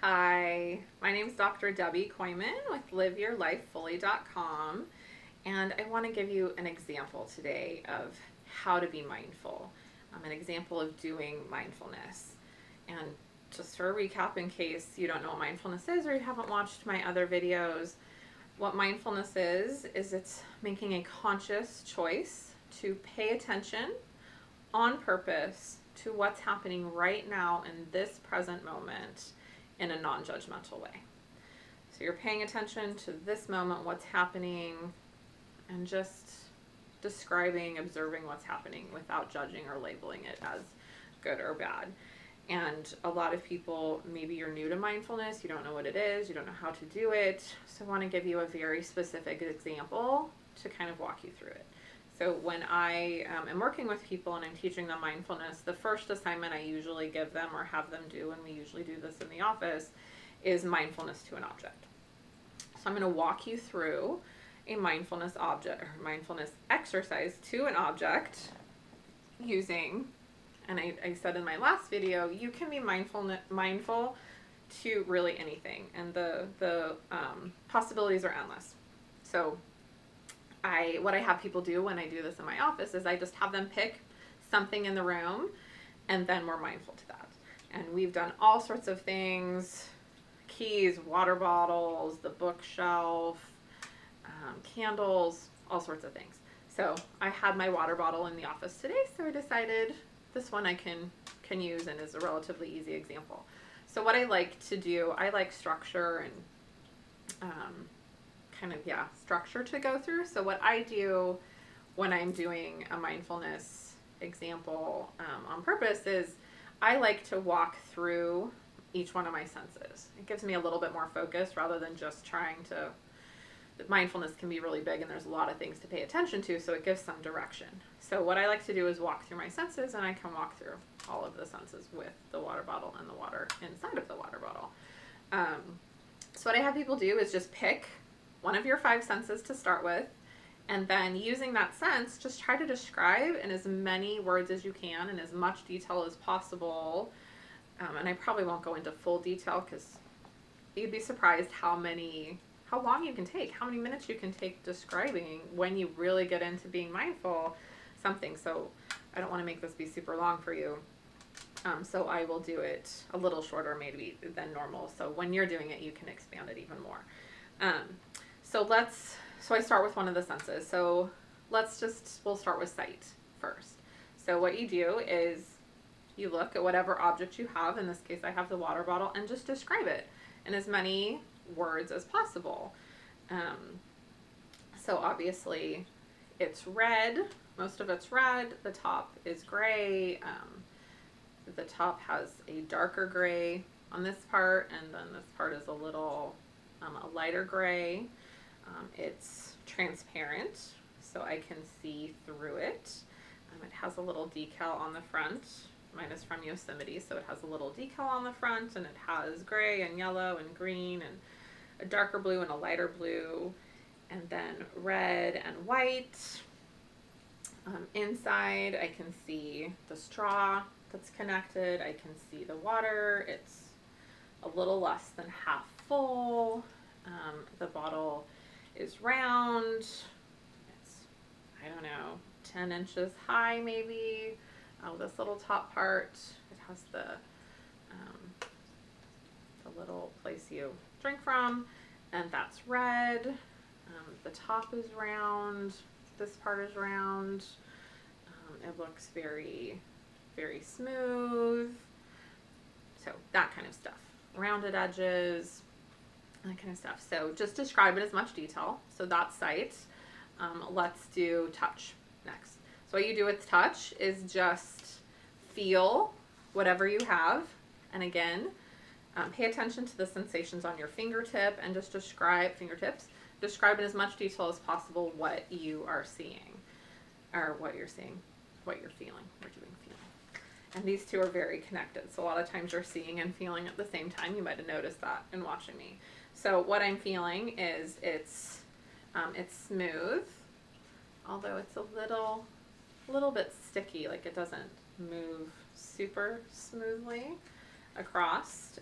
Hi, my name is Dr. Debbi Kooyman with LiveYourLifeFully.com, and I want to give you an example today of how to be mindful, an example of doing mindfulness. And just for a recap, in case you don't know what mindfulness is or you haven't watched my other videos, what mindfulness is it's making a conscious choice to pay attention on purpose to what's happening right now in this present moment in a non-judgmental way. So you're paying attention to this moment, what's happening, and just describing, observing what's happening without judging or labeling it as good or bad. And a lot of people, maybe you're new to mindfulness, you don't know what it is, you don't know how to do it. So I want to give you a very specific example to kind of walk you through it. So when I am working with people and I'm teaching them mindfulness, the first assignment I usually give them or have them do, and we usually do this in the office, is mindfulness to an object. So I'm going to walk you through a mindfulness object or mindfulness exercise to an object using, and I said in my last video, you can be mindful to really anything, and the possibilities are endless. So what I have people do when I do this in my office is I just have them pick something in the room, and then we're mindful to that. And we've done all sorts of things: keys, water bottles, the bookshelf, candles, all sorts of things. So I had my water bottle in the office today, so I decided this one I can use and is a relatively easy example. So what I like to do, I like structure and structure to go through. So what I do when I'm doing a mindfulness example on purpose is I like to walk through each one of my senses. It gives me a little bit more focus rather than just trying to. Mindfulness can be really big and there's a lot of things to pay attention to, so it gives some direction. So what I like to do is walk through my senses, and I can walk through all of the senses with the water bottle and the water inside of the water bottle. So what I have people do is just pick one of your 5 senses to start with, and then using that sense, just try to describe in as many words as you can, in as much detail as possible. And I probably won't go into full detail because you'd be surprised how long you can take, how many minutes you can take describing when you really get into being mindful something. So I don't want to make this be super long for you. So I will do it a little shorter maybe than normal. So when you're doing it, you can expand it even more. So I start with one of the senses. So we'll start with sight first. So what you do is you look at whatever object you have. In this case, I have the water bottle, and just describe it in as many words as possible. So obviously it's red, most of it's red, the top is gray, the top has a darker gray on this part, and then this part is a little a lighter gray. It's transparent, so I can see through it. It has a little decal on the front. Mine is from Yosemite, so it has a little decal on the front, and it has gray and yellow and green and a darker blue and a lighter blue, and then red and white. Inside, I can see the straw that's connected. I can see the water. It's a little less than half full. The bottle is round. It's, I don't know, 10 inches high maybe. This little top part, it has the little place you drink from, and that's red. The top is round. This part is round. It looks very, very smooth. So that kind of stuff. Rounded edges, that kind of stuff. So just describe it as much detail. So that's sight. Let's do touch next. So what you do with touch is just feel whatever you have. And again, pay attention to the sensations on your fingertip, and just describe in as much detail as possible what you are seeing, or what you're seeing, what you're feeling. We're doing feeling. And these two are very connected. So a lot of times you're seeing and feeling at the same time. You might have noticed that in watching me. So what I'm feeling is it's smooth, although it's a little bit sticky, like it doesn't move super smoothly across.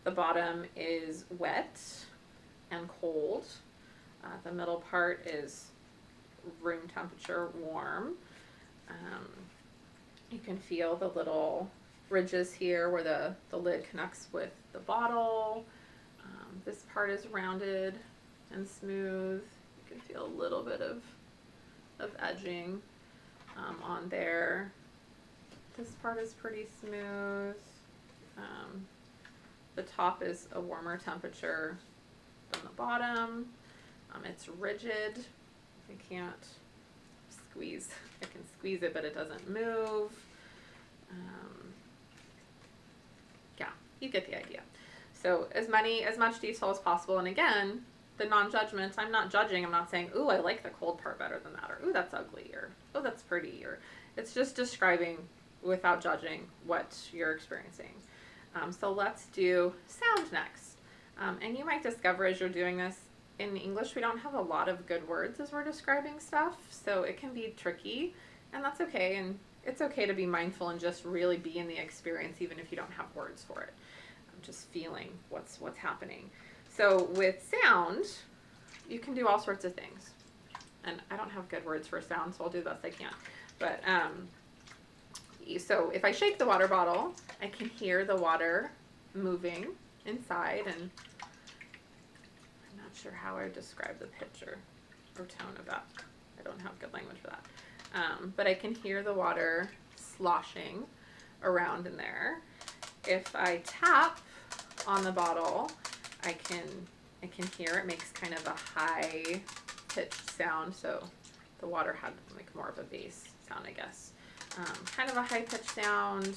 The bottom is wet and cold. The middle part is room temperature warm. You can feel the little ridges here where the lid connects with the bottle. This part is rounded and smooth. You can feel a little bit of edging on there. This part is pretty smooth. The top is a warmer temperature than the bottom. It's rigid. I can't squeeze. I can squeeze it, but it doesn't move. Yeah, you get the idea. So as much detail as possible. And again, the non-judgment, I'm not judging. I'm not saying, ooh, I like the cold part better than that, or ooh, that's ugly, or oh, that's pretty, or it's just describing without judging what you're experiencing. So let's do sound next. And you might discover as you're doing this, in English, we don't have a lot of good words as we're describing stuff, so it can be tricky, and that's okay. And it's okay to be mindful and just really be in the experience, even if you don't have words for it. Just feeling what's happening. So with sound, you can do all sorts of things. And I don't have good words for sound, so I'll do the best I can. But so if I shake the water bottle, I can hear the water moving inside, and I'm not sure how I would describe the pitch or tone of that. I don't have good language for that. But I can hear the water sloshing around in there. If I tap on the bottle, I can hear it makes kind of a high pitched sound. So the water had like more of a bass sound, I guess. Kind of a high pitched sound.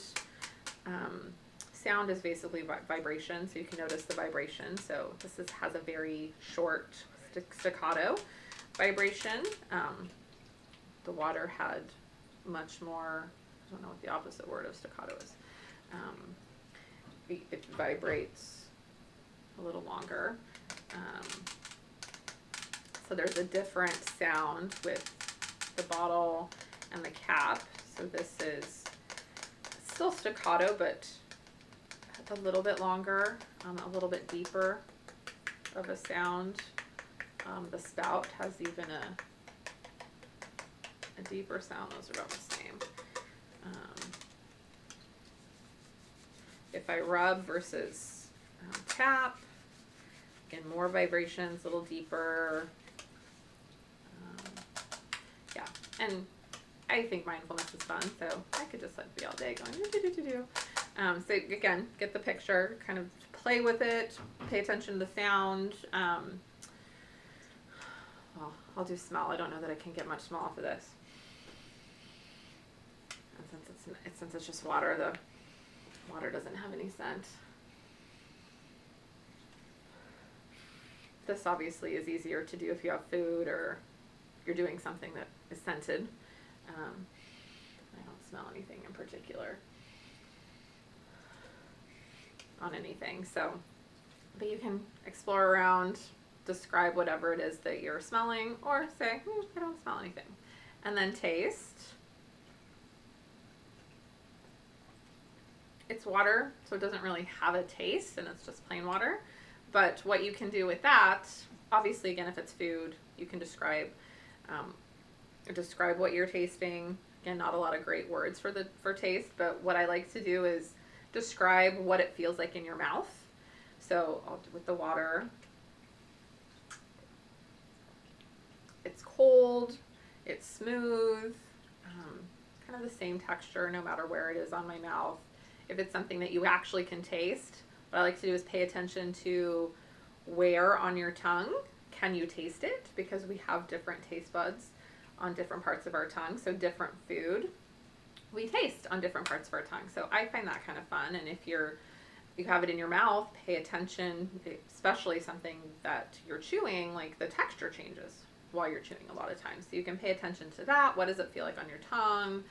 Sound is basically vibration, so you can notice the vibration. So this has a very short staccato vibration. The water had much more, I don't know what the opposite word of staccato is. It vibrates a little longer. So there's a different sound with the bottle and the cap. So this is still staccato, but a little bit longer, a little bit deeper of a sound. The spout has even a deeper sound. Those are about the same. If I rub versus tap, again, more vibrations, a little deeper. Yeah, and I think mindfulness is fun, so I could just like be all day going do. So again, get the picture, kind of play with it, pay attention to the sound. Well, I'll do smell. I don't know that I can get much smell off of this. And since it's just water, the water doesn't have any scent. This obviously is easier to do if you have food or you're doing something that is scented. I don't smell anything in particular on anything. So, but you can explore around, describe whatever it is that you're smelling, or say, I don't smell anything. And then taste. It's water, so it doesn't really have a taste, and it's just plain water. But what you can do with that, obviously, again, if it's food, you can describe what you're tasting. Again, not a lot of great words for taste, but what I like to do is describe what it feels like in your mouth. So I'll do with the water. It's cold, it's smooth, kind of the same texture no matter where it is on my mouth. If it's something that you actually can taste, what I like to do is pay attention to where on your tongue can you taste it, because we have different taste buds on different parts of our tongue. So different food we taste on different parts of our tongue. So I find that kind of fun. And if you have it in your mouth, pay attention, especially something that you're chewing, like the texture changes while you're chewing a lot of times. So you can pay attention to that. What does it feel like on your tongue,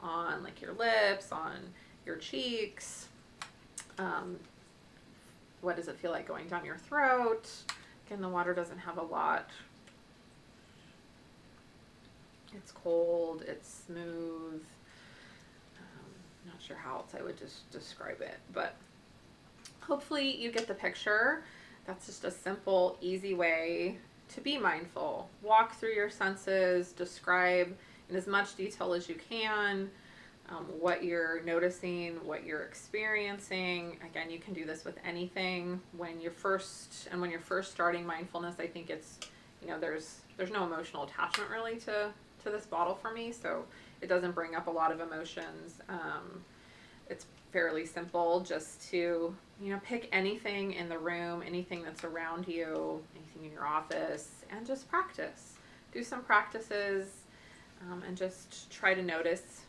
on like your lips, on your cheeks? What does it feel like going down your throat? Again, the water doesn't have a lot. It's cold, it's smooth. Not sure how else I would just describe it, but hopefully you get the picture. That's just a simple, easy way to be mindful. Walk through your senses, describe in as much detail as you can what you're noticing, what you're experiencing. Again, you can do this with anything. When you're first starting mindfulness, I think it's, there's no emotional attachment really to this bottle for me, so it doesn't bring up a lot of emotions. It's fairly simple just to, pick anything in the room, anything that's around you, anything in your office, and just practice. Do some practices and just try to notice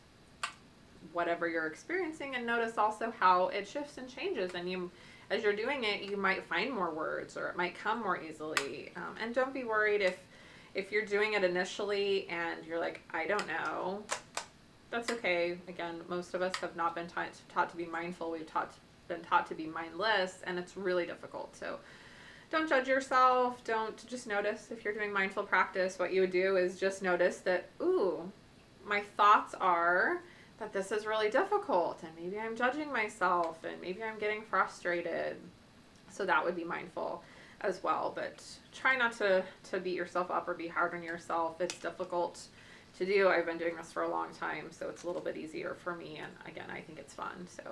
whatever you're experiencing, and notice also how it shifts and changes. And as you're doing it, you might find more words, or it might come more easily. And don't be worried if you're doing it initially and you're like, I don't know. That's okay. Again, most of us have not been taught to be mindful. We've been taught to be mindless, and it's really difficult. So don't judge yourself. Just notice. If you're doing mindful practice, what you would do is just notice that, ooh, my thoughts are that this is really difficult, and maybe I'm judging myself, and maybe I'm getting frustrated. So that would be mindful as well. But try not to beat yourself up or be hard on yourself. It's difficult to do. I've been doing this for a long time, so it's a little bit easier for me. And again, I think it's fun. So,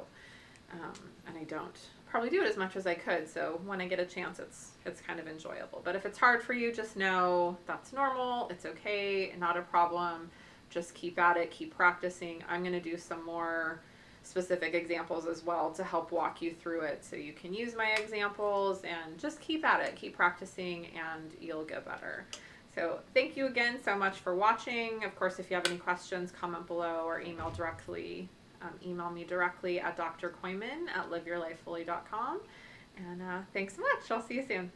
and I don't probably do it as much as I could. So when I get a chance, it's kind of enjoyable. But if it's hard for you, just know that's normal. It's okay. Not a problem. Just keep at it, keep practicing. I'm going to do some more specific examples as well to help walk you through it, so you can use my examples, and just keep at it, keep practicing, and you'll get better. So thank you again so much for watching. Of course, if you have any questions, comment below or email me directly at Dr. Kooyman at liveyourlifefully.com. And thanks so much. I'll see you soon.